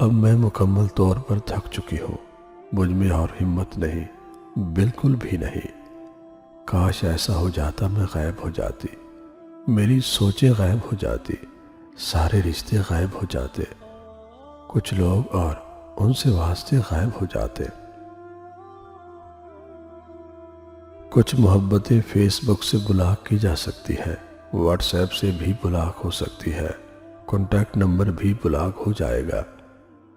اب میں مکمل طور پر تھک چکی ہوں، مجھ میں اور ہمت نہیں، بالکل بھی نہیں۔ کاش ایسا ہو جاتا میں غائب ہو جاتی، میری سوچیں غائب ہو جاتی، سارے رشتے غائب ہو جاتے، کچھ لوگ اور ان سے واسطے غائب ہو جاتے۔ کچھ محبتیں فیس بک سے بلاک کی جا سکتی ہے، واٹس ایپ سے بھی بلاک ہو سکتی ہے، کانٹیکٹ نمبر بھی بلاک ہو جائے گا،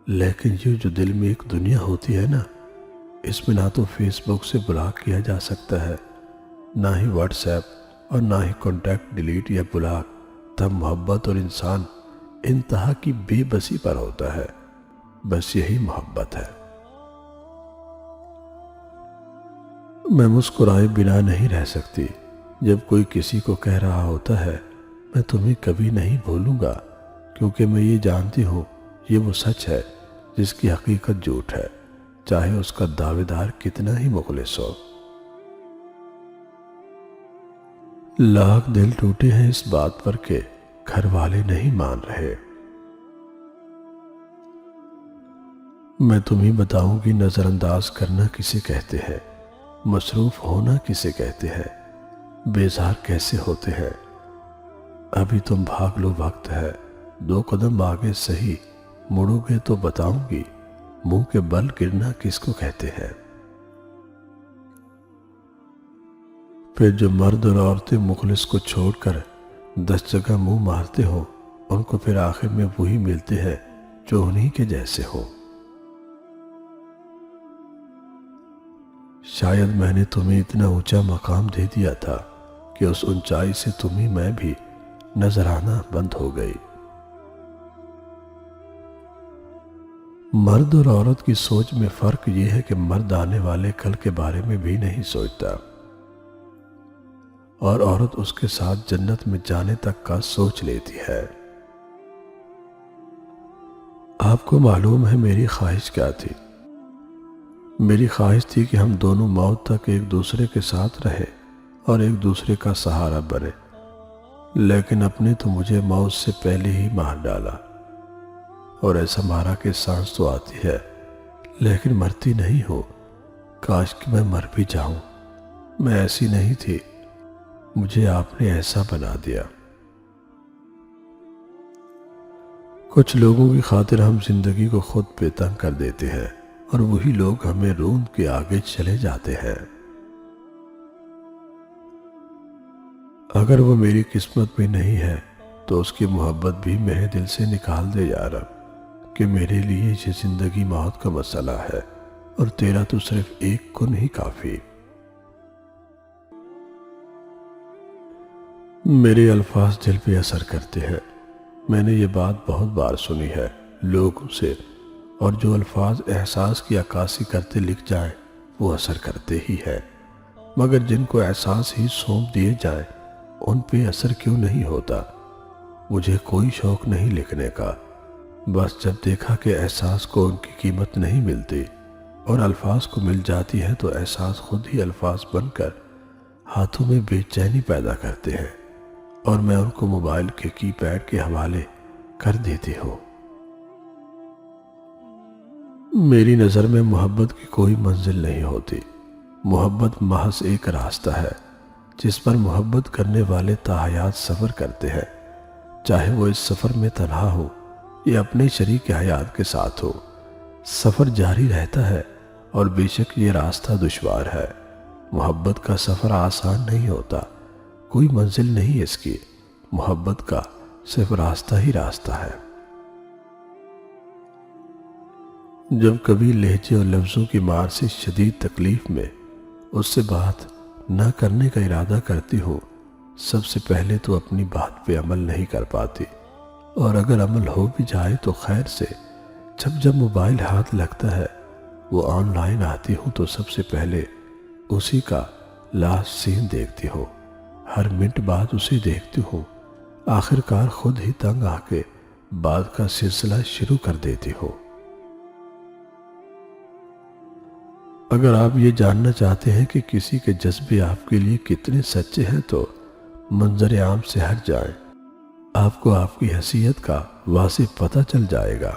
لیکن یہ جو دل میں ایک دنیا ہوتی ہے نا، اس میں نہ تو فیس بک سے بلاک کیا جا سکتا ہے، نہ ہی واٹس ایپ، اور نہ ہی کانٹیکٹ ڈیلیٹ یا بلاک۔ تب محبت اور انسان انتہا کی بے بسی پر ہوتا ہے، بس یہی محبت ہے۔ میں مسکرائے بنا نہیں رہ سکتی جب کوئی کسی کو کہہ رہا ہوتا ہے میں تمہیں کبھی نہیں بھولوں گا، کیونکہ میں یہ جانتی ہوں یہ وہ سچ ہے جس کی حقیقت جھوٹ ہے، چاہے اس کا دعوے دار کتنا ہی مخلص ہو۔ لاکھ دل ٹوٹے ہیں اس بات پر کہ گھر والے نہیں مان رہے۔ میں تمہیں بتاؤں کہ نظر انداز کرنا کسے کہتے ہیں، مصروف ہونا کسے کہتے ہیں، بیزار کیسے ہوتے ہیں۔ ابھی تم بھاگ لو، وقت ہے، 2 قدم آگے صحیح، مڑو گے تو بتاؤں گی منہ کے بل گرنا کس کو کہتے ہیں۔ پھر جو مرد اور عورتیں مخلص کو چھوڑ کر 10 جگہ منہ مارتے ہوں، ان کو پھر آخر میں وہی ملتے ہیں جو انہی کے جیسے ہوں۔ شاید میں نے تمہیں اتنا اونچا مقام دے دیا تھا کہ اس اونچائی سے تمہیں میں بھی نظر آنا بند ہو گئی۔ مرد اور عورت کی سوچ میں فرق یہ ہے کہ مرد آنے والے کل کے بارے میں بھی نہیں سوچتا، اور عورت اس کے ساتھ جنت میں جانے تک کا سوچ لیتی ہے۔ آپ کو معلوم ہے میری خواہش کیا تھی؟ میری خواہش تھی کہ ہم دونوں موت تک ایک دوسرے کے ساتھ رہے اور ایک دوسرے کا سہارا بنے، لیکن اپنے تو مجھے موت سے پہلے ہی مار ڈالا، اور ایسا مارا کہ سانس تو آتی ہے لیکن مرتی نہیں ہو۔ کاش کہ میں مر بھی جاؤں، میں ایسی نہیں تھی، مجھے آپ نے ایسا بنا دیا۔ کچھ لوگوں کی خاطر ہم زندگی کو خود پہ تنگ کر دیتے ہیں، اور وہی لوگ ہمیں روند کے آگے چلے جاتے ہیں۔ اگر وہ میری قسمت میں نہیں ہے تو اس کی محبت بھی میرے دل سے نکال دے یار، کہ میرے لیے یہ زندگی موت کا مسئلہ ہے اور تیرا تو صرف ایک کن ہی کافی۔ میرے الفاظ دل پہ اثر کرتے ہیں، میں نے یہ بات بہت بار سنی ہے لوگوں سے، اور جو الفاظ احساس کی عکاسی کرتے لکھ جائیں وہ اثر کرتے ہی ہیں، مگر جن کو احساس ہی سونپ دیے جائیں ان پہ اثر کیوں نہیں ہوتا؟ مجھے کوئی شوق نہیں لکھنے کا، بس جب دیکھا کہ احساس کو ان کی قیمت نہیں ملتی اور الفاظ کو مل جاتی ہے تو احساس خود ہی الفاظ بن کر ہاتھوں میں بے چینی پیدا کرتے ہیں، اور میں ان کو موبائل کے کی پیڈ کے حوالے کر دیتی ہوں۔ میری نظر میں محبت کی کوئی منزل نہیں ہوتی، محبت محض ایک راستہ ہے جس پر محبت کرنے والے تاحیات سفر کرتے ہیں، چاہے وہ اس سفر میں تنہا ہو یا اپنے شریک حیات کے ساتھ ہو۔ سفر جاری رہتا ہے، اور بے شک یہ راستہ دشوار ہے۔ محبت کا سفر آسان نہیں ہوتا، کوئی منزل نہیں اس کی، محبت کا صرف راستہ ہی راستہ ہے۔ جب کبھی لہجے اور لفظوں کی مار سے شدید تکلیف میں اس سے بات نہ کرنے کا ارادہ کرتی ہوں، سب سے پہلے تو اپنی بات پہ عمل نہیں کر پاتی، اور اگر عمل ہو بھی جائے تو خیر سے۔ جب موبائل ہاتھ لگتا ہے، وہ آن لائن آتی ہوں تو سب سے پہلے اسی کا لاسٹ سین دیکھتی ہوں، ہر منٹ بعد اسے دیکھتی ہوں، آخر کار خود ہی تنگ آ کے بات کا سلسلہ شروع کر دیتی ہوں۔ اگر آپ یہ جاننا چاہتے ہیں کہ کسی کے جذبے آپ کے لیے کتنے سچے ہیں تو منظر عام سے ہٹ جائیں، آپ کو آپ کی حیثیت کا واضح پتہ چل جائے گا۔